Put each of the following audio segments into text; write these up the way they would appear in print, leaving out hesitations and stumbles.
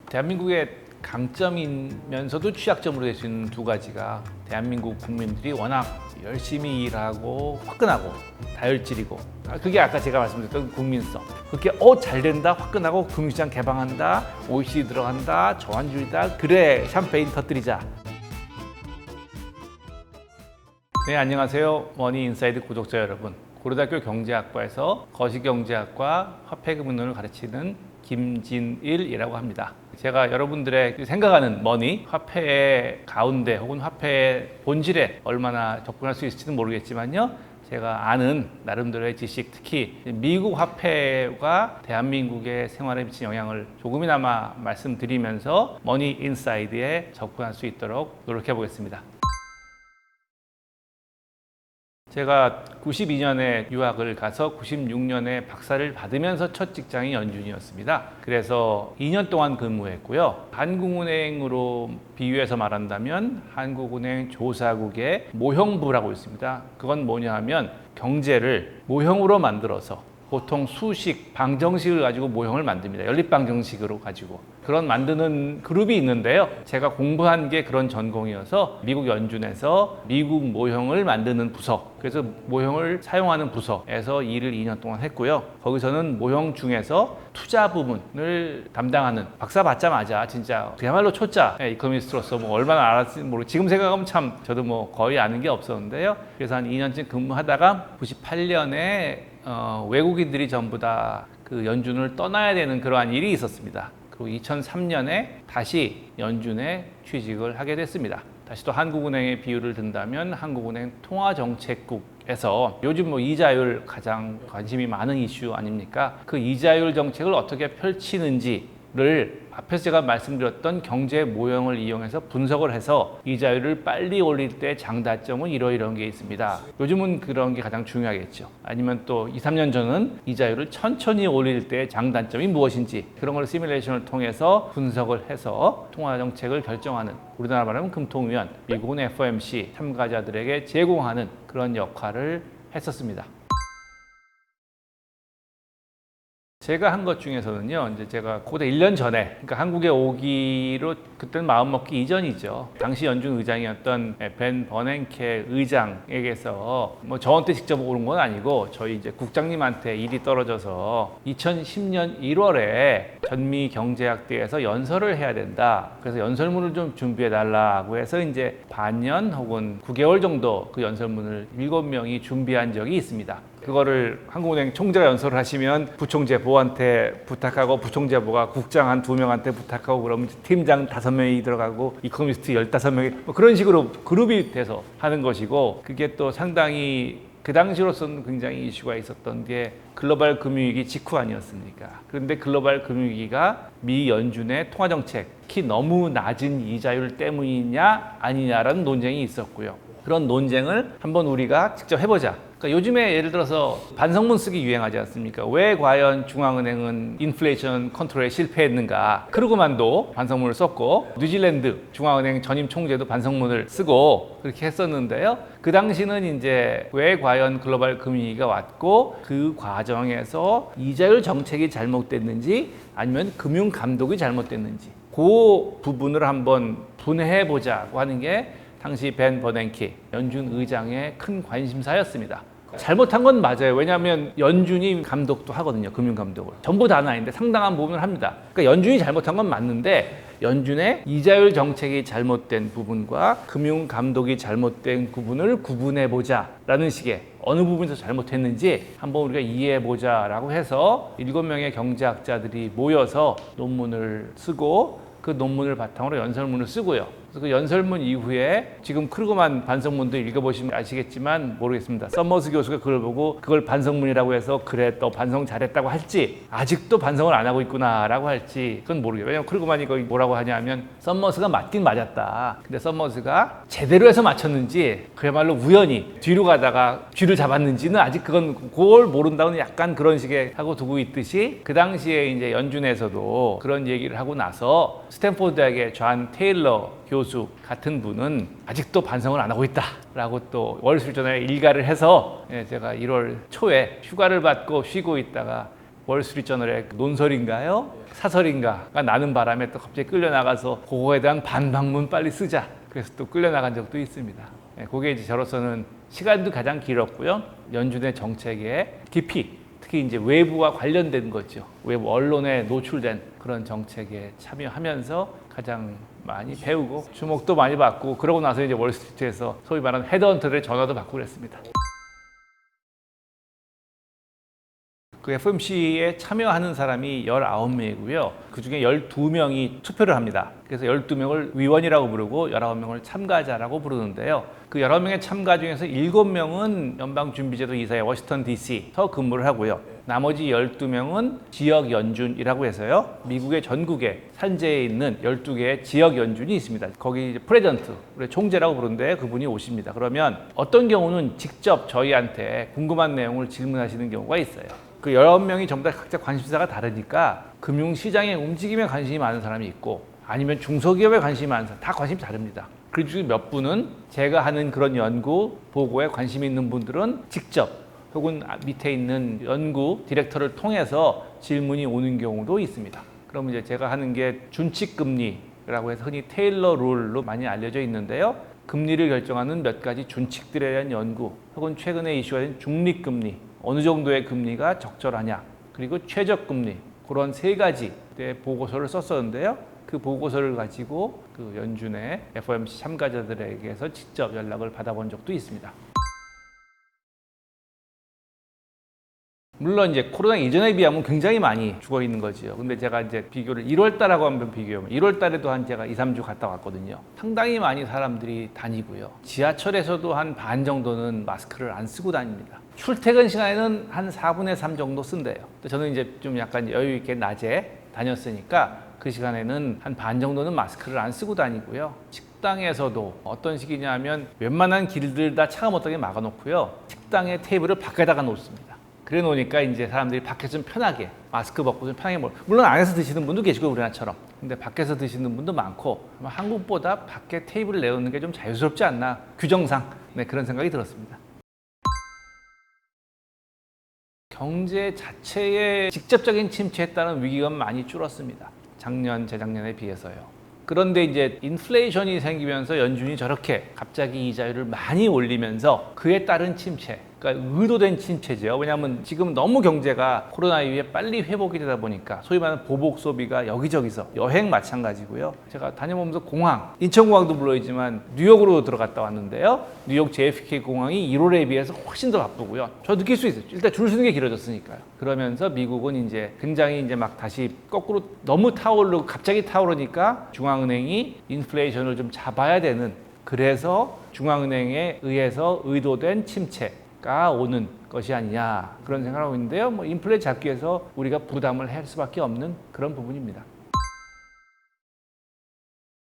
대한민국의 강점이면서도 취약점으로 될 수 있는 두 가지가 대한민국 국민들이 워낙 열심히 일하고 화끈하고 다혈질이고 그게 아까 제가 말씀드렸던 국민성. 그렇게 잘 된다 화끈하고 금융시장 개방한다 OECD 들어간다 저환율이다 그래 샴페인 터뜨리자. 네, 안녕하세요. 머니인사이드 구독자 여러분. 고려대학교 경제학과에서 거시경제학과 화폐금융론을 가르치는 김진일이라고 합니다. 제가 여러분들의 생각하는 머니, 화폐의 가운데 혹은 화폐의 본질에 얼마나 접근할 수 있을지는 모르겠지만요. 제가 아는 나름대로의 지식, 특히 미국 화폐가 대한민국의 생활에 미친 영향을 조금이나마 말씀드리면서 머니 인사이드에 접근할 수 있도록 노력해 보겠습니다. 제가 92년에 유학을 가서 96년에 박사를 받으면서 첫 직장이 연준이었습니다. 그래서 2년 동안 근무했고요. 한국은행으로 비유해서 말한다면 한국은행 조사국의 모형부라고 있습니다. 그건 뭐냐 하면 경제를 모형으로 만들어서 보통 수식, 방정식을 가지고 모형을 만듭니다. 연립방정식으로 가지고. 그런 만드는 그룹이 있는데요. 제가 공부한 게 그런 전공이어서 미국 연준에서 미국 모형을 만드는 부서, 그래서 모형을 사용하는 부서에서 일을 2년 동안 했고요. 거기서는 모형 중에서 투자 부분을 담당하는, 박사 받자마자 진짜 그야말로 초짜 이코노미스트로서 얼마나 알았을지 모르고 지금 생각하면 참 저도 거의 아는 게 없었는데요. 그래서 한 2년쯤 근무하다가 98년에 외국인들이 전부 다 그 연준을 떠나야 되는 그러한 일이 있었습니다. 그리고 2003년에 다시 연준에 취직을 하게 됐습니다. 다시 또 한국은행의 비유를 든다면 한국은행 통화정책국에서 요즘 이자율 가장 관심이 많은 이슈 아닙니까? 그 이자율 정책을 어떻게 펼치는지를 앞에서 제가 말씀드렸던 경제 모형을 이용해서 분석을 해서 이자율을 빨리 올릴 때 장단점은 이런 게 있습니다. 요즘은 그런 게 가장 중요하겠죠. 아니면 또 2, 3년 전은 이자율을 천천히 올릴 때 장단점이 무엇인지 그런 걸 시뮬레이션을 통해서 분석을 해서 통화정책을 결정하는 우리나라 말하면 금통위원, 미국은 FOMC 참가자들에게 제공하는 그런 역할을 했었습니다. 제가 한 것 중에서는요, 이제 제가 고대 1년 전에, 그러니까 한국에 오기로 그때는 마음 먹기 이전이죠. 당시 연준 의장이었던 벤 버냉케 의장에게서 저한테 직접 오른 건 아니고 저희 이제 국장님한테 일이 떨어져서 2010년 1월에 전미경제학대에서 연설을 해야 된다. 그래서 연설문을 좀 준비해 달라고 해서 이제 반년 혹은 9개월 정도 그 연설문을 7명이 준비한 적이 있습니다. 그거를 한국은행 총재가 연설을 하시면 부총재보한테 부탁하고 부총재보가 국장 한 2명한테 부탁하고 그러면 팀장 5명이 들어가고 이코노미스트 15명이 그런 식으로 그룹이 돼서 하는 것이고 그게 또 상당히 그 당시로서는 굉장히 이슈가 있었던 게 글로벌 금융위기 직후 아니었습니까? 그런데 글로벌 금융위기가 미 연준의 통화정책, 특히 너무 낮은 이자율 때문이냐 아니냐라는 논쟁이 있었고요. 그런 논쟁을 한번 우리가 직접 해보자. 그러니까 요즘에 예를 들어서 반성문 쓰기 유행하지 않습니까? 왜 과연 중앙은행은 인플레이션 컨트롤에 실패했는가? 크루그만도 반성문을 썼고 뉴질랜드 중앙은행 전임 총재도 반성문을 쓰고 그렇게 했었는데요. 그 당시는 이제 왜 과연 글로벌 금융위기가 왔고 그 과정에서 이자율 정책이 잘못됐는지 아니면 금융 감독이 잘못됐는지 그 부분을 한번 분해해 보자고 하는 게 당시 벤 버냉키 연준 의장의 큰 관심사였습니다. 잘못한 건 맞아요. 왜냐하면 연준이 감독도 하거든요. 금융감독을. 전부 다는 아닌데 상당한 부분을 합니다. 그러니까 연준이 잘못한 건 맞는데 연준의 이자율 정책이 잘못된 부분과 금융감독이 잘못된 부분을 구분해보자라는 식의 어느 부분에서 잘못했는지 한번 우리가 이해해보자라고 해서 7명의 경제학자들이 모여서 논문을 쓰고 그 논문을 바탕으로 연설문을 쓰고요. 그래서 그 연설문 이후에 지금 크루그만 반성문도 읽어보시면 아시겠지만 모르겠습니다. 썸머스 교수가 그걸 보고 그걸 반성문이라고 해서 그래 또 반성 잘했다고 할지 아직도 반성을 안 하고 있구나라고 할지 그건 모르겠어요. 왜냐하면 크루그만이 거기 뭐라고 하냐면 썸머스가 맞긴 맞았다. 근데 썸머스가 제대로 해서 맞췄는지 그야말로 우연히 뒤로 가다가 쥐를 잡았는지는 아직 그걸 모른다고는 약간 그런 식의 하고 두고 있듯이 그 당시에 이제 연준에서도 그런 얘기를 하고 나서 스탠포드 대학의 존 테일러 교수 같은 분은 아직도 반성을 안 하고 있다라고 또 월스트리트저널에 일가를 해서 제가 1월 초에 휴가를 받고 쉬고 있다가 월스트리트저널의 논설인가요? 사설인가가 나는 바람에 또 갑자기 끌려나가서 그거에 대한 반박문 빨리 쓰자. 그래서 또 끌려나간 적도 있습니다. 그게 이제 저로서는 시간도 가장 길었고요. 연준의 정책의 깊이, 특히 이제 외부와 관련된 거죠. 외부 언론에 노출된 그런 정책에 참여하면서 가장 많이 배우고 주목도 많이 받고, 그러고 나서 이제 월스트리트에서 소위 말하는 헤드헌터들의 전화도 받고 그랬습니다. 그 FOMC에 참여하는 사람이 19명이고요. 그중에 12명이 투표를 합니다. 그래서 12명을 위원이라고 부르고 19명을 참가자라고 부르는데요. 그 19명의 참가 중에서 7명은 연방준비제도 이사회 워싱턴 DC에서 근무를 하고요. 나머지 12명은 지역 연준이라고 해서요. 미국의 전국에 산재에 있는 12개의 지역 연준이 있습니다. 거기 프레젠트, 우리 총재라고 부르는데 그분이 오십니다. 그러면 어떤 경우는 직접 저희한테 궁금한 내용을 질문하시는 경우가 있어요. 그 19명이 전부 다 각자 관심사가 다르니까 금융시장의 움직임에 관심이 많은 사람이 있고, 아니면 중소기업에 관심이 많은 사람, 다 관심이 다릅니다. 그 중에 몇 분은 제가 하는 그런 연구 보고에 관심이 있는 분들은 직접 혹은 밑에 있는 연구 디렉터를 통해서 질문이 오는 경우도 있습니다. 그러면 이제 제가 하는 게 준칙금리라고 해서 흔히 테일러 룰로 많이 알려져 있는데요. 금리를 결정하는 몇 가지 준칙들에 대한 연구, 혹은 최근에 이슈화된 중립금리, 어느 정도의 금리가 적절하냐, 그리고 최저금리, 그런 세 가지의 보고서를 썼었는데요. 그 보고서를 가지고 그 연준의 FOMC 참가자들에게서 직접 연락을 받아본 적도 있습니다. 물론 이제 코로나 이전에 비하면 굉장히 많이 죽어 있는 거죠. 근데 제가 이제 비교를 1월 달하고 한번 비교하면 1월 달에도 한 제가 2, 3주 갔다 왔거든요. 상당히 많이 사람들이 다니고요. 지하철에서도 한 반 정도는 마스크를 안 쓰고 다닙니다. 출퇴근 시간에는 한 4분의 3 정도 쓴대요. 저는 이제 좀 약간 여유 있게 낮에 다녔으니까 그 시간에는 한 반 정도는 마스크를 안 쓰고 다니고요. 식당에서도 어떤 식이냐면 웬만한 길들 다 차가 못 가게 막아놓고요. 식당의 테이블을 밖에다가 놓습니다. 그래 놓으니까 이제 사람들이 밖에서 좀 편하게 마스크 벗고 좀 편하게 먹어요. 물론 안에서 드시는 분도 계시고 우리나라처럼. 근데 밖에서 드시는 분도 많고, 아마 한국보다 밖에 테이블을 내놓는 게 좀 자유스럽지 않나, 규정상. 네, 그런 생각이 들었습니다. 경제 자체에 직접적인 침체에 따른 위기감은 많이 줄었습니다. 작년, 재작년에 비해서요. 그런데 이제 인플레이션이 생기면서 연준이 저렇게 갑자기 이자율을 많이 올리면서 그에 따른 침체, 그러니까 의도된 침체죠. 왜냐하면 지금 너무 경제가 코로나 이후에 빨리 회복이 되다 보니까 소위 말하는 보복 소비가 여기저기서, 여행 마찬가지고요. 제가 다녀보면서 공항, 인천공항도 물론이지만 뉴욕으로 들어갔다 왔는데요. 뉴욕 JFK 공항이 1월에 비해서 훨씬 더 바쁘고요. 저 느낄 수 있어요. 일단 줄 서는 게 길어졌으니까요. 그러면서 미국은 이제 굉장히 이제 막 다시 거꾸로 너무 타오르고 갑자기 타오르니까 중앙은행이 인플레이션을 좀 잡아야 되는, 그래서 중앙은행에 의해서 의도된 침체가 오는 것이 아니냐, 그런 생각을 하고 있는데요. 뭐 인플레 잡기 위해서 우리가 부담을 할 수밖에 없는 그런 부분입니다.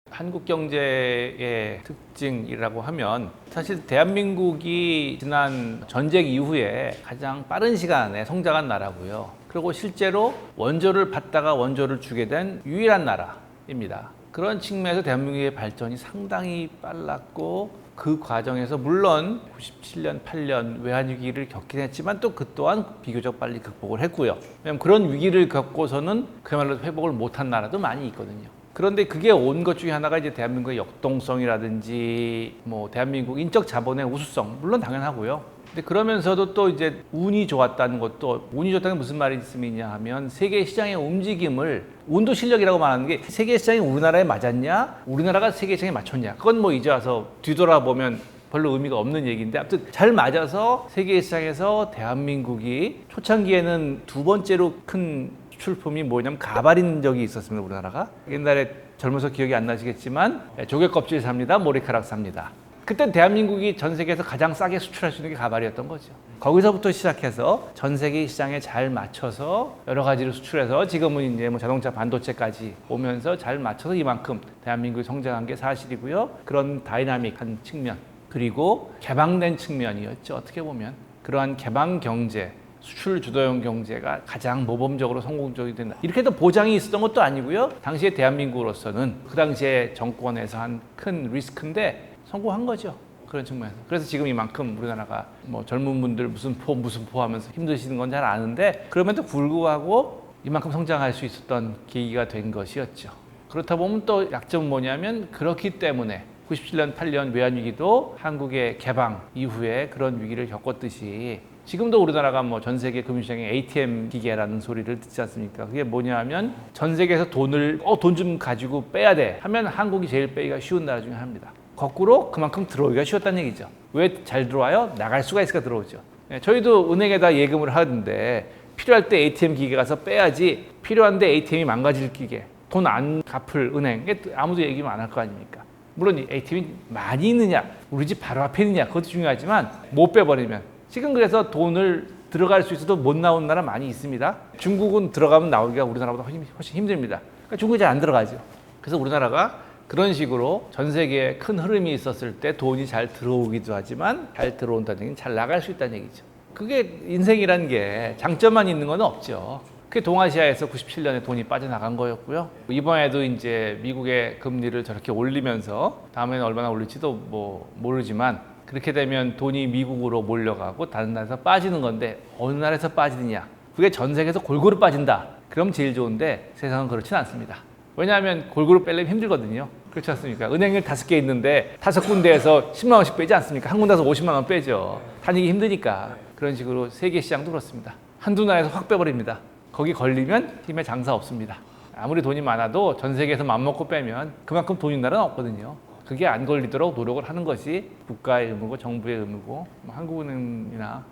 한국 경제의 특징이라고 하면 사실 대한민국이 지난 전쟁 이후에 가장 빠른 시간에 성장한 나라고요. 그리고 실제로 원조를 받다가 원조를 주게 된 유일한 나라입니다. 그런 측면에서 대한민국의 발전이 상당히 빨랐고, 그 과정에서 물론 97년, 8년 외환위기를 겪긴 했지만 또 그 또한 비교적 빨리 극복을 했고요. 왜냐하면 그런 위기를 겪고서는 그야말로 회복을 못한 나라도 많이 있거든요. 그런데 그게 온 것 중에 하나가 이제 대한민국의 역동성이라든지 뭐 대한민국 인적 자본의 우수성, 물론 당연하고요. 근데 그러면서도 또 이제 운이 좋았다는 것도, 운이 좋다는 게 무슨 말씀이냐 하면 세계 시장의 움직임을, 운도 실력이라고 말하는 게 세계 시장이 우리나라에 맞았냐, 우리나라가 세계 시장에 맞췄냐, 그건 뭐 이제 와서 뒤돌아보면 별로 의미가 없는 얘기인데, 아무튼 잘 맞아서 세계 시장에서 대한민국이 초창기에는 두 번째로 큰 수출품이 뭐냐면 가발인 적이 있었습니다. 우리나라가 옛날에 젊어서 기억이 안 나시겠지만 조개 껍질 삽니다, 머리카락 삽니다. 그때 대한민국이 전 세계에서 가장 싸게 수출할 수 있는 게 가발이었던 거죠. 거기서부터 시작해서 전 세계 시장에 잘 맞춰서 여러 가지를 수출해서 지금은 이제 뭐 자동차, 반도체까지 오면서 잘 맞춰서 이만큼 대한민국이 성장한 게 사실이고요. 그런 다이나믹한 측면, 그리고 개방된 측면이었죠. 어떻게 보면 그러한 개방 경제, 수출 주도형 경제가 가장 모범적으로 성공적이 된다, 이렇게 해도 보장이 있었던 것도 아니고요. 당시에 대한민국으로서는 그 당시에 정권에서 한 큰 리스크인데 성공한 거죠. 그런 측면에서. 그래서 지금 이만큼 우리나라가 뭐 젊은 분들 무슨 포 하면서 힘드시는 건 잘 아는데 그럼에도 불구하고 이만큼 성장할 수 있었던 계기가 된 것이었죠. 그렇다 보면 또 약점은 뭐냐면 그렇기 때문에 97년, 8년 외환위기도 한국의 개방 이후에 그런 위기를 겪었듯이 지금도 우리나라가 뭐 전 세계 금융시장에 ATM 기계라는 소리를 듣지 않습니까? 그게 뭐냐 하면 전 세계에서 돈을 돈 좀 가지고 빼야 돼 하면 한국이 제일 빼기가 쉬운 나라 중에 하나입니다. 거꾸로 그만큼 들어오기가 쉬웠다는 얘기죠. 왜 잘 들어와요? 나갈 수가 있으니까 들어오죠. 저희도 은행에다 예금을 하는데 필요할 때 ATM 기계 가서 빼야지 필요한데 ATM이 망가질 기계 돈 안 갚을 은행 아무도 얘기만 안 할 거 아닙니까? 물론 ATM이 많이 있느냐 우리 집 바로 앞에 있느냐 그것도 중요하지만 못 빼버리면 지금 그래서 돈을 들어갈 수 있어도 못 나오는 나라 많이 있습니다. 중국은 들어가면 나오기가 우리나라보다 훨씬 힘듭니다. 그러니까 중국이 잘 안 들어가죠. 그래서 우리나라가 그런 식으로 전 세계에 큰 흐름이 있었을 때 돈이 잘 들어오기도 하지만 잘 들어온다는 얘기는 잘 나갈 수 있다는 얘기죠. 그게 인생이라는 게 장점만 있는 건 없죠. 그게 동아시아에서 97년에 돈이 빠져나간 거였고요. 이번에도 이제 미국의 금리를 저렇게 올리면서 다음에는 얼마나 올릴지도 뭐 모르지만 그렇게 되면 돈이 미국으로 몰려가고 다른 나라에서 빠지는 건데 어느 나라에서 빠지느냐. 그게 전 세계에서 골고루 빠진다. 그럼 제일 좋은데 세상은 그렇진 않습니다. 왜냐하면 골고루 빼려면 힘들거든요. 그렇지 않습니까? 은행을 5개 있는데 5군데에서 10만 원씩 빼지 않습니까? 한 군데에서 50만 원 빼죠. 다니기 힘드니까. 그런 식으로 세계 시장도 그렇습니다. 한두 나라에서 확 빼버립니다. 거기 걸리면 팀에 장사 없습니다. 아무리 돈이 많아도 전 세계에서 맘먹고 빼면 그만큼 돈 있는 나라는 없거든요. 그게 안 걸리도록 노력을 하는 것이 국가의 의무고 정부의 의무고 한국은행이나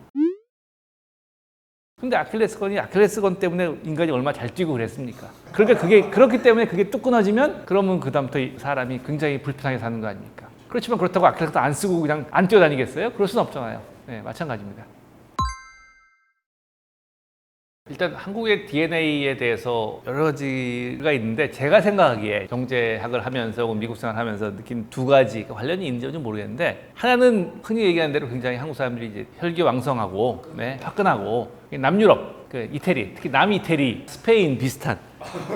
근데 아킬레스건 때문에 인간이 얼마나 잘 뛰고 그랬습니까? 그러니까 그렇기 때문에 그게 뚝 끊어지면 그러면 그다음부터 사람이 굉장히 불편하게 사는 거 아닙니까? 그렇지만 그렇다고 아킬레스건 안 쓰고 그냥 안 뛰어다니겠어요? 그럴 수는 없잖아요. 네, 마찬가지입니다. 일단 한국의 DNA에 대해서 여러 가지가 있는데 제가 생각하기에 경제학을 하면서 혹은 미국 생활을 하면서 느낀 두 가지 관련이 있는지 좀 모르겠는데 하나는 흔히 얘기하는 대로 굉장히 한국 사람들이 이제 혈기왕성하고 네, 화끈하고 남유럽, 이태리, 특히 남이태리, 스페인 비슷한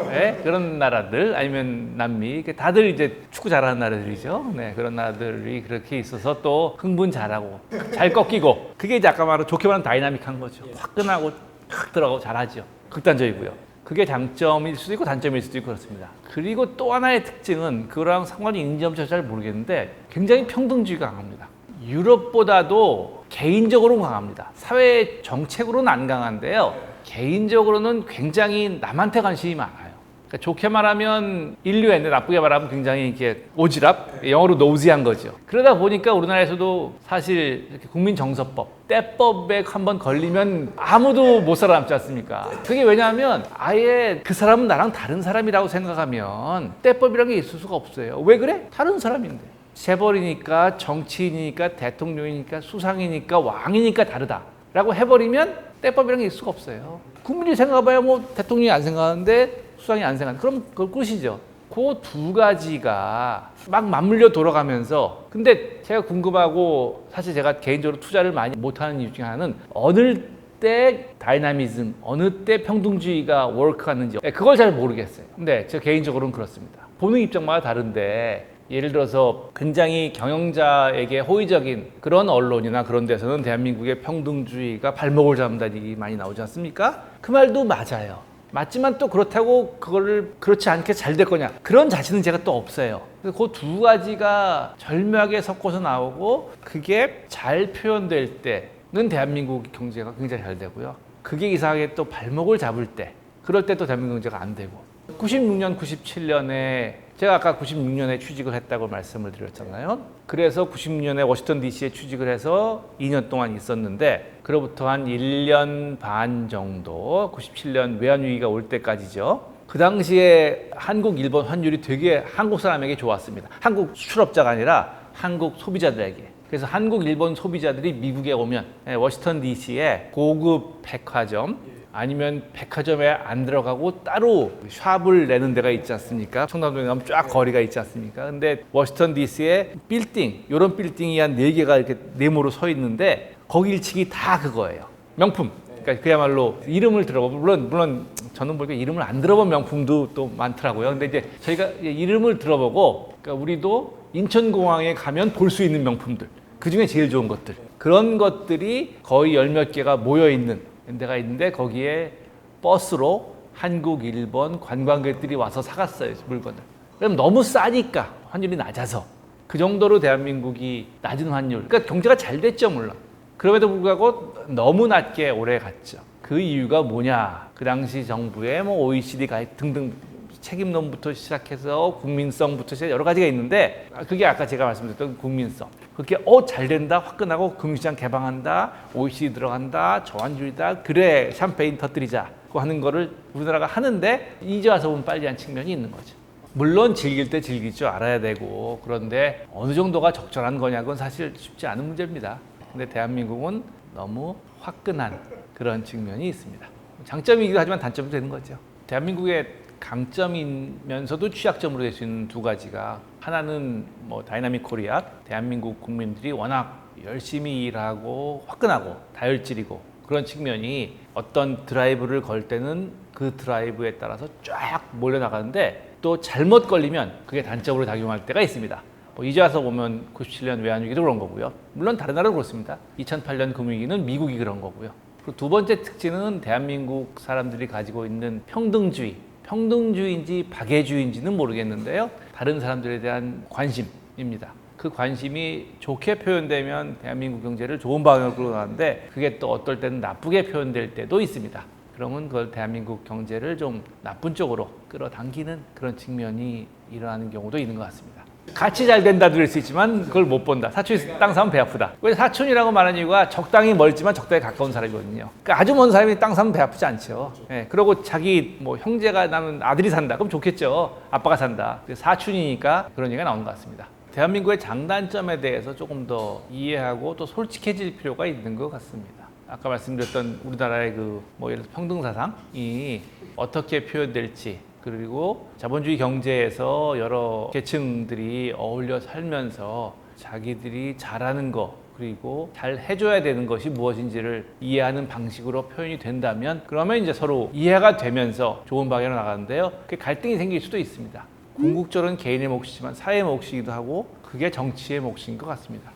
네, 그런 나라들 아니면 남미 다들 이제 축구 잘하는 나라들이죠. 네, 그런 나라들이 그렇게 있어서 또 흥분 잘하고 잘 꺾이고 그게 이제 아까 말한 좋게 말하면 다이나믹한 거죠. 화끈하고 확 들어가고 잘하죠. 극단적이고요. 그게 장점일 수도 있고 단점일 수도 있고 그렇습니다. 그리고 또 하나의 특징은 그거랑 상관이 있는지 없는지 잘 모르겠는데 굉장히 평등주의가 강합니다. 유럽보다도 개인적으로는 강합니다. 사회 정책으로는 안 강한데요. 개인적으로는 굉장히 남한테 관심이 많아요. 그러니까 좋게 말하면 인류애인데 나쁘게 말하면 굉장히 이렇게 오지랖, 영어로 노지한 거죠. 그러다 보니까 우리나라에서도 사실 이렇게 국민정서법, 때법에 한번 걸리면 아무도 못 살아남지 않습니까? 그게 왜냐하면 아예 그 사람은 나랑 다른 사람이라고 생각하면 때법이라는 게 있을 수가 없어요. 왜 그래? 다른 사람인데. 재벌이니까 정치인이니까 대통령이니까 수상이니까 왕이니까 다르다라고 해버리면 때법이라는 게 있을 수가 없어요. 국민이 생각해봐야 뭐 대통령이 안 생각하는데 수상이 안 생각하는데 그럼 그걸 끝이죠. 그 두 가지가 막 맞물려 돌아가면서 근데 제가 궁금하고 사실 제가 개인적으로 투자를 많이 못하는 이유 중에 하나는 어느 때 다이나미즘, 어느 때 평등주의가 워크하는지 그걸 잘 모르겠어요. 근데 제가 개인적으로는 그렇습니다. 보는 입장마다 다른데 예를 들어서 굉장히 경영자에게 호의적인 그런 언론이나 그런 데서는 대한민국의 평등주의가 발목을 잡는다는 얘기 많이 나오지 않습니까? 그 말도 맞아요. 맞지만 또 그렇다고 그거를 그렇지 않게 잘 될 거냐 그런 자신은 제가 또 없어요. 그 두 가지가 절묘하게 섞어서 나오고 그게 잘 표현될 때는 대한민국 경제가 굉장히 잘 되고요. 그게 이상하게 또 발목을 잡을 때 그럴 때 또 대한민국 경제가 안 되고 96년, 97년에 제가 아까 96년에 취직을 했다고 말씀을 드렸잖아요. 그래서 96년에 워싱턴 DC에 취직을 해서 2년 동안 있었는데 그로부터 한 1년 반 정도 97년 외환위기가 올 때까지죠. 그 당시에 한국, 일본 환율이 되게 한국 사람에게 좋았습니다. 한국 수출업자가 아니라 한국 소비자들에게. 그래서 한국, 일본 소비자들이 미국에 오면 워싱턴 DC에 고급 백화점 아니면 백화점에 안 들어가고 따로 샵을 내는 데가 있지 않습니까? 청담동에 가면 쫙 거리가 있지 않습니까? 근데 워싱턴 DC에 빌딩, 이런 빌딩이 한 4개가 이렇게 네모로 서 있는데 거기 1층이 다 그거예요. 명품. 그러니까 그야말로 이름을 들어보면 물론 저는 보니까 이름을 안 들어본 명품도 또 많더라고요. 근데 이제 저희가 이름을 들어보고 그러니까 우리도 인천공항에 가면 볼 수 있는 명품들. 그중에 제일 좋은 것들. 그런 것들이 거의 열 몇 개가 모여있는 데가 있는데 거기에 버스로 한국, 일본 관광객들이 와서 사갔어요, 물건을. 그럼 너무 싸니까, 환율이 낮아서. 그 정도로 대한민국이 낮은 환율. 그러니까 경제가 잘 됐죠, 물론. 그럼에도 불구하고 너무 낮게 오래 갔죠. 그 이유가 뭐냐? 그 당시 정부의 뭐 OECD 가입 등등 책임론부터 시작해서 국민성부터 시작 여러 가지가 있는데 그게 아까 제가 말씀드렸던 국민성. 그게 잘 된다, 화끈하고 금융시장 개방한다, OECD 들어간다, 저환율이다, 그래 샴페인 터뜨리자고 하는 거를 우리나라가 하는데 이제 와서 보면 빨리한 측면이 있는 거죠. 물론 즐길 때 즐길 줄 알아야 되고 그런데 어느 정도가 적절한 거냐고는 사실 쉽지 않은 문제입니다. 근데 대한민국은 너무 화끈한 그런 측면이 있습니다. 장점이기도 하지만 단점도 되는 거죠. 대한민국의 강점이면서도 취약점으로 될 수 있는 두 가지가 하나는 뭐 다이나믹 코리아, 대한민국 국민들이 워낙 열심히 일하고 화끈하고 다혈질이고 그런 측면이 어떤 드라이브를 걸 때는 그 드라이브에 따라서 쫙 몰려나가는데 또 잘못 걸리면 그게 단점으로 작용할 때가 있습니다. 이제 와서 보면 97년 외환위기도 그런 거고요. 물론 다른 나라도 그렇습니다. 2008년 금융위기는 미국이 그런 거고요. 그리고 두 번째 특징은 대한민국 사람들이 가지고 있는 평등주의. 평등주의인지 박애주의인지는 모르겠는데요. 다른 사람들에 대한 관심입니다. 그 관심이 좋게 표현되면 대한민국 경제를 좋은 방향으로 끌어가는데 그게 또 어떨 때는 나쁘게 표현될 때도 있습니다. 그러면 그걸 대한민국 경제를 좀 나쁜 쪽으로 끌어당기는 그런 측면이 일어나는 경우도 있는 것 같습니다. 같이 잘 된다 들을 수 있지만 그걸 못 본다. 사촌이 땅 사면 배 아프다. 왜 사촌이라고 말하는 이유가 적당히 멀지만 적당히 가까운 사람이거든요. 그러니까 아주 먼 사람이 땅 사면 배 아프지 않죠. 예, 그리고 자기 뭐 형제가 나면 아들이 산다. 그럼 좋겠죠. 아빠가 산다. 사촌이니까 그런 얘기가 나오는 것 같습니다. 대한민국의 장단점에 대해서 조금 더 이해하고 또 솔직해질 필요가 있는 것 같습니다. 아까 말씀드렸던 우리나라의 뭐 예를 들어 평등사상이 어떻게 표현될지 그리고 자본주의 경제에서 여러 계층들이 어울려 살면서 자기들이 잘하는 거 그리고 잘 해줘야 되는 것이 무엇인지를 이해하는 방식으로 표현이 된다면 그러면 이제 서로 이해가 되면서 좋은 방향으로 나가는데요. 그게 갈등이 생길 수도 있습니다. 궁극적으로는 개인의 몫이지만 사회의 몫이기도 하고 그게 정치의 몫인 것 같습니다.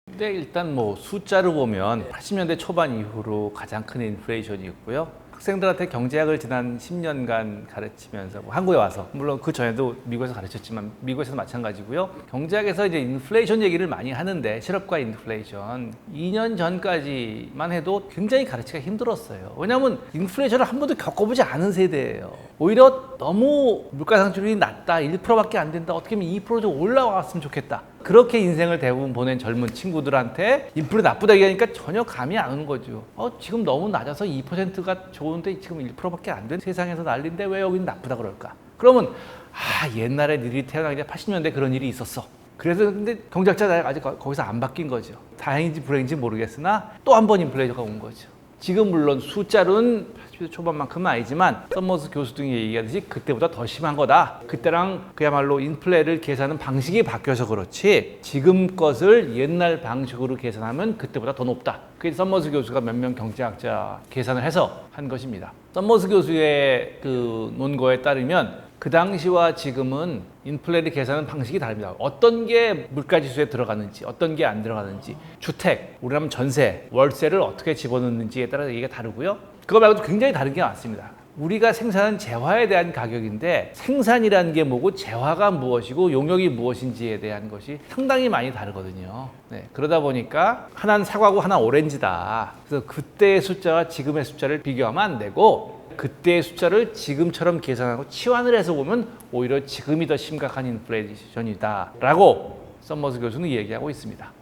근데 일단 뭐 숫자로 보면 80년대 초반 이후로 가장 큰 인플레이션이었고요. 학생들한테 경제학을 지난 10년간 가르치면서 한국에 와서 물론 그 전에도 미국에서 가르쳤지만 미국에서도 마찬가지고요. 경제학에서 이제 인플레이션 얘기를 많이 하는데 실업과 인플레이션 2년 전까지만 해도 굉장히 가르치기가 힘들었어요. 왜냐하면 인플레이션을 한 번도 겪어보지 않은 세대예요. 오히려 너무 물가 상승률이 낮다, 1%밖에 안 된다, 어떻게 하면 2% 좀 올라왔으면 좋겠다. 그렇게 인생을 대부분 보낸 젊은 친구들한테 인플레 나쁘다 얘기하니까 전혀 감이 안 오는 거죠. 지금 너무 낮아서 2%가 좋은데 지금 1%밖에 안 된 세상에서 난리인데 왜 여기는 나쁘다 그럴까? 그러면 옛날에 니들이 태어나기 전에 80년대 그런 일이 있었어. 그래서 근데 경제학자가 아직 거기서 안 바뀐 거죠. 다행인지 불행인지 모르겠으나 또 한 번 인플레이션가 온 거죠. 지금 물론 숫자로는 80대 초반만큼은 아니지만 썸머스 교수 등이 얘기하듯이 그때보다 더 심한 거다. 그때랑 그야말로 인플레를 계산하는 방식이 바뀌어서 그렇지 지금 것을 옛날 방식으로 계산하면 그때보다 더 높다. 그게 썸머스 교수가 몇 명 경제학자 계산을 해서 한 것입니다. 썸머스 교수의 그 논거에 따르면 그 당시와 지금은 인플레를 계산하는 방식이 다릅니다. 어떤 게 물가지수에 들어가는지 어떤 게 안 들어가는지 주택, 우리라면 전세, 월세를 어떻게 집어넣는지에 따라 얘기가 다르고요. 그거 말고도 굉장히 다른 게 많습니다. 우리가 생산한 재화에 대한 가격인데 생산이라는 게 뭐고 재화가 무엇이고 용역이 무엇인지에 대한 것이 상당히 많이 다르거든요. 네, 그러다 보니까 하나는 사과고 하나는 오렌지다. 그래서 그때의 숫자와 지금의 숫자를 비교하면 안 되고 그때의 숫자를 지금처럼 계산하고 치환을 해서 보면 오히려 지금이 더 심각한 인플레이션이다 라고 썸머스 교수는 얘기하고 있습니다.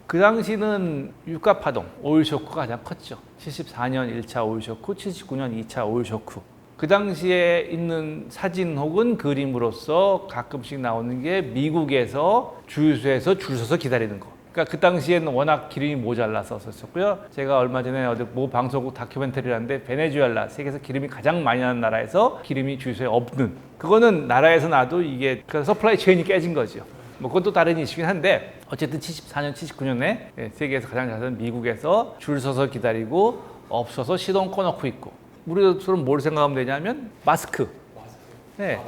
그 당시는 유가 파동, 오일 쇼크가 가장 컸죠. 74년 1차 오일 쇼크, 79년 2차 오일 쇼크. 그 당시에 있는 사진 혹은 그림으로서 가끔씩 나오는 게 미국에서 주유소에서 줄 서서 기다리는 거. 그러니까 그 당시에는 워낙 기름이 모자랐었고요. 제가 얼마 전에 어디 모 방송국 다큐멘터리를 하는데 베네수엘라, 세계에서 기름이 가장 많이 나는 나라에서 기름이 주유소에 없는. 그거는 나라에서 나도 이게 그 서플라이 체인이 깨진 거죠. 뭐 그것도 다른 이슈긴 한데 어쨌든 74년, 79년에 세계에서 가장 잘 사는 미국에서 줄 서서 기다리고 없어서 시동 꺼놓고 있고 우리처럼 뭘 생각하면 되냐면 마스크. 네.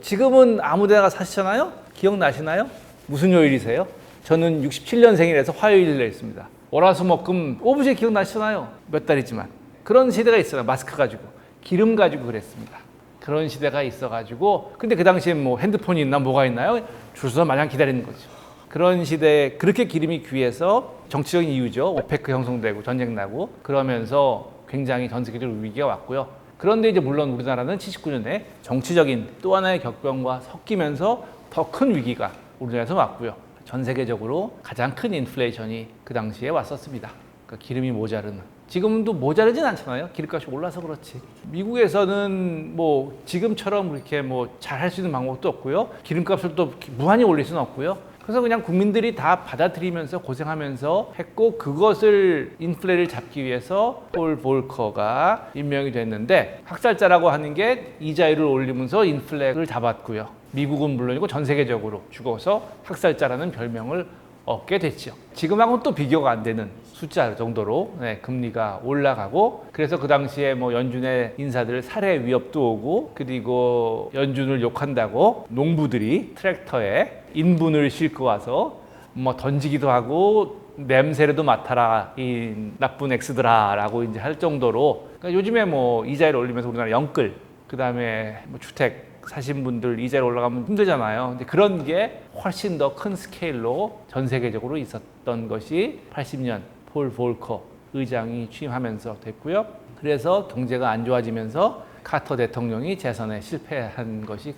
지금은 아무데나 사시잖아요? 기억나시나요? 무슨 요일이세요? 저는 67년생이라서 화요일을 했습니다. 월화수목금 오브제 기억나시잖아요? 몇 달이지만. 그런 시대가 있어요. 마스크 가지고. 기름 가지고 그랬습니다. 그런 시대가 있어가지고 근데 그 당시에 뭐 핸드폰이 있나 뭐가 있나요? 줄 서서 마냥 기다리는 거죠. 그런 시대에 그렇게 기름이 귀해서 정치적인 이유죠. 오페크 형성되고 전쟁 나고 그러면서 굉장히 전 세계적으로 위기가 왔고요. 그런데 이제 물론 우리나라는 79년에 정치적인 또 하나의 격변과 섞이면서 더 큰 위기가 우리나라에서 왔고요. 전 세계적으로 가장 큰 인플레이션이 그 당시에 왔었습니다. 그러니까 기름이 모자르는. 지금도 모자르진 않잖아요. 기름값이 올라서 그렇지. 미국에서는 뭐 지금처럼 그렇게 뭐 잘 할 수 있는 방법도 없고요. 기름값을 또 무한히 올릴 수는 없고요. 그래서 그냥 국민들이 다 받아들이면서 고생하면서 했고 그것을 인플레를 잡기 위해서 폴 볼커가 임명이 됐는데 학살자라고 하는 게 이자율을 올리면서 인플레를 잡았고요. 미국은 물론이고 전 세계적으로 죽어서 학살자라는 별명을 얻게 됐죠. 지금하고는 또 비교가 안 되는 숫자 정도로 금리가 올라가고 그래서 그 당시에 뭐 연준의 인사들 살해 위협도 오고 그리고 연준을 욕한다고 농부들이 트랙터에 인분을 싣고 와서 뭐 던지기도 하고 냄새라도 맡아라 이 나쁜 엑스들아라고 이제 할 정도로 그러니까 요즘에 뭐 이자율 올리면서 우리나라 영끌 그다음에 뭐 주택 사신 분들 이자율 올라가면 힘들잖아요. 근데 그런 게 훨씬 더 큰 스케일로 전 세계적으로 있었던 것이 80년 폴 볼커 의장이 취임하면서 됐고요. 그래서 경제가 안 좋아지면서 카터 대통령이 재선에 실패한 것이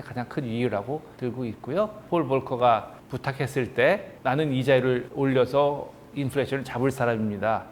가장 큰 이유라고 들고 있고요. 폴 볼커가 부탁했을 때 나는 이자율을 올려서 인플레이션을 잡을 사람입니다.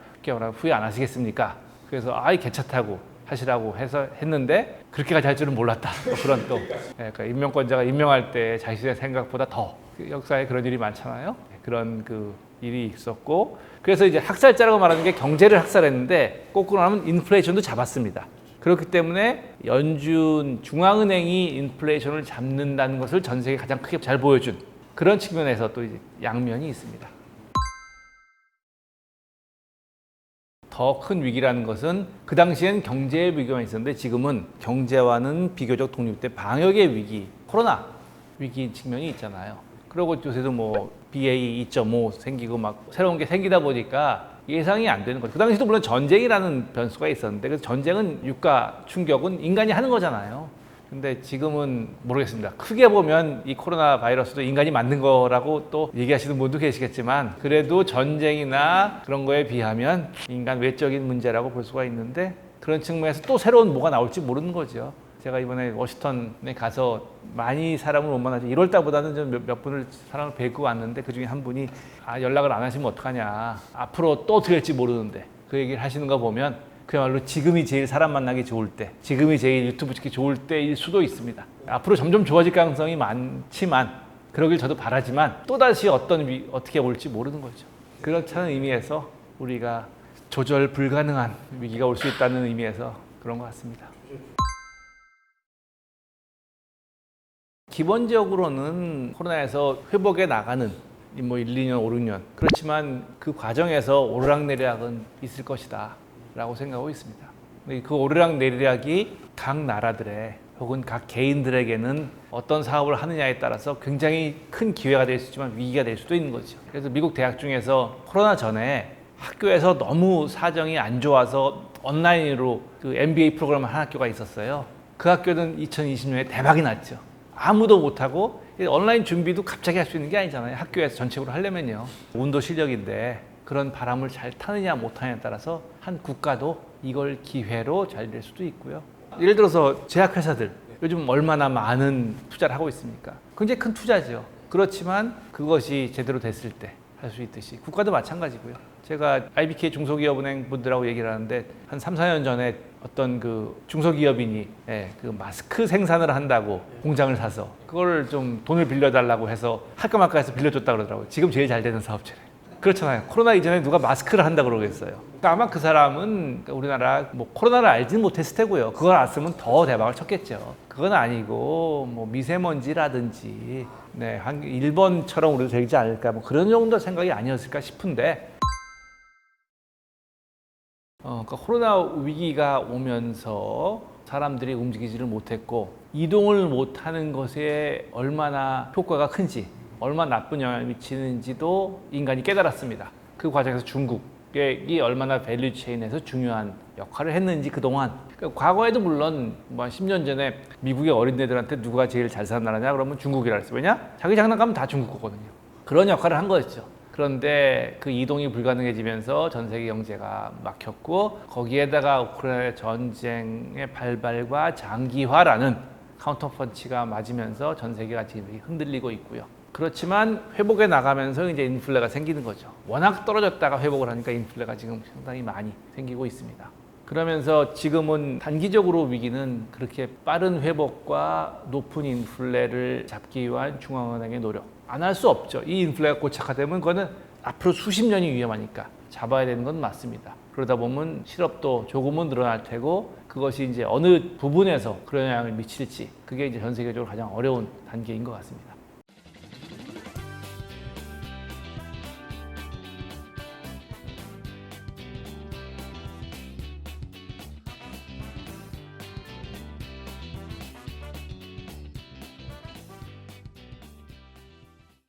후회 안 하시겠습니까? 그래서 아이 괜찮다고 하시라고 해서 했는데 그렇게까지 할 줄은 몰랐다. 그런 또 그러니까 임명권자가 임명할 때 자신의 생각보다 더 역사에 그런 일이 많잖아요. 그런 그 일이 있었고 그래서 이제 학살자라고 말하는 게 경제를 학살했는데 거꾸로 하면 인플레이션도 잡았습니다. 그렇기 때문에 연준 중앙은행이 인플레이션을 잡는다는 것을 전 세계에 가장 크게 잘 보여준 그런 측면에서 또 이제 양면이 있습니다. 더 큰 위기라는 것은 그 당시엔 경제의 위기가 있었는데 지금은 경제와는 비교적 독립된 방역의 위기, 코로나 위기 측면이 있잖아요. 그리고 요새도 뭐 BA 2.5 생기고 막 새로운 게 생기다 보니까 예상이 안 되는 거죠. 그 당시도 물론 전쟁이라는 변수가 있었는데 그래서 전쟁은 유가 충격은 인간이 하는 거잖아요. 근데 지금은 모르겠습니다. 크게 보면 이 코로나 바이러스도 인간이 만든 거라고 또 얘기하시는 분도 계시겠지만 그래도 전쟁이나 그런 거에 비하면 인간 외적인 문제라고 볼 수가 있는데 그런 측면에서 또 새로운 뭐가 나올지 모르는 거죠. 제가 이번에 워싱턴에 가서 많이 사람을 못 만나죠. 1월 달보다는 좀 몇 분을 사람을 뵙고 왔는데 그중에 한 분이 연락을 안 하시면 어떡하냐. 앞으로 또 어떻게 될지 모르는데 그 얘기를 하시는 거 보면 그야말로 지금이 제일 사람 만나기 좋을 때, 지금이 제일 유튜브 찍기 좋을 때일 수도 있습니다. 앞으로 점점 좋아질 가능성이 많지만 그러길 저도 바라지만 또다시 어떻게 올지 모르는 거죠. 그렇다는 의미에서 우리가 조절 불가능한 위기가 올 수 있다는 의미에서 그런 것 같습니다. 기본적으로는 코로나에서 회복해 나가는 뭐 1, 2년, 5, 6년 그렇지만 그 과정에서 오르락내리락은 있을 것이다 라고 생각하고 있습니다. 그 오르락내리락이 각 나라들의 혹은 각 개인들에게는 어떤 사업을 하느냐에 따라서 굉장히 큰 기회가 될 수 있지만 위기가 될 수도 있는 거죠. 그래서 미국 대학 중에서 코로나 전에 학교에서 너무 사정이 안 좋아서 온라인으로 그 MBA 프로그램을 한 학교가 있었어요. 그 학교는 2020년에 대박이 났죠. 아무도 못하고 온라인 준비도 갑자기 할 수 있는 게 아니잖아요. 학교에서 전체적으로 하려면요. 운도 실력인데 그런 바람을 잘 타느냐 못하느냐에 따라서 한 국가도 이걸 기회로 잘 될 수도 있고요. 예를 들어서 제약회사들 요즘 얼마나 많은 투자를 하고 있습니까? 굉장히 큰 투자죠. 그렇지만 그것이 제대로 됐을 때 할 수 있듯이 국가도 마찬가지고요. 제가 IBK 중소기업은행 분들하고 얘기를 하는데 한 3, 4년 전에 어떤 그 중소기업인이 그 마스크 생산을 한다고 공장을 사서 그걸 좀 돈을 빌려달라고 해서 할까 말까 해서 빌려줬다 그러더라고요. 지금 제일 잘 되는 사업체래. 그렇잖아요. 코로나 이전에 누가 마스크를 한다 그러겠어요. 그러니까 아마 그 사람은 우리나라 뭐 코로나를 알지는 못했을 테고요. 그걸 알았으면 더 대박을 쳤겠죠. 그건 아니고 뭐 미세먼지라든지 한 일본처럼 우리도 되지 않을까 뭐 그런 정도 생각이 아니었을까 싶은데 그러니까 코로나 위기가 오면서 사람들이 움직이지를 못했고 이동을 못하는 것에 얼마나 효과가 큰지, 얼마나 나쁜 영향을 미치는지도 인간이 깨달았습니다. 그 과정에서 중국이 얼마나 밸류체인에서 중요한 역할을 했는지 그동안, 그러니까 과거에도 물론 뭐 한 10년 전에 미국의 어린애들한테 누가 제일 잘 사는 나라냐 그러면 중국이라 그랬어요. 왜냐? 자기 장난감은 다 중국 거거든요. 그런 역할을 한 거였죠. 그런데 그 이동이 불가능해지면서 전 세계 경제가 막혔고, 거기에다가 우크라이나 전쟁의 발발과 장기화라는 카운터펀치가 맞으면서 전 세계가 지금 흔들리고 있고요. 그렇지만 회복해 나가면서 이제 인플레가 생기는 거죠. 워낙 떨어졌다가 회복을 하니까 인플레가 지금 상당히 많이 생기고 있습니다. 그러면서 지금은 단기적으로 위기는 그렇게 빠른 회복과 높은 인플레를 잡기 위한 중앙은행의 노력 안 할 수 없죠. 이 인플레가 고착화되면 그거는 앞으로 수십 년이 위험하니까 잡아야 되는 건 맞습니다. 그러다 보면 실업도 조금은 늘어날 테고, 그것이 이제 어느 부분에서 그런 영향을 미칠지, 그게 이제 전 세계적으로 가장 어려운 단계인 것 같습니다.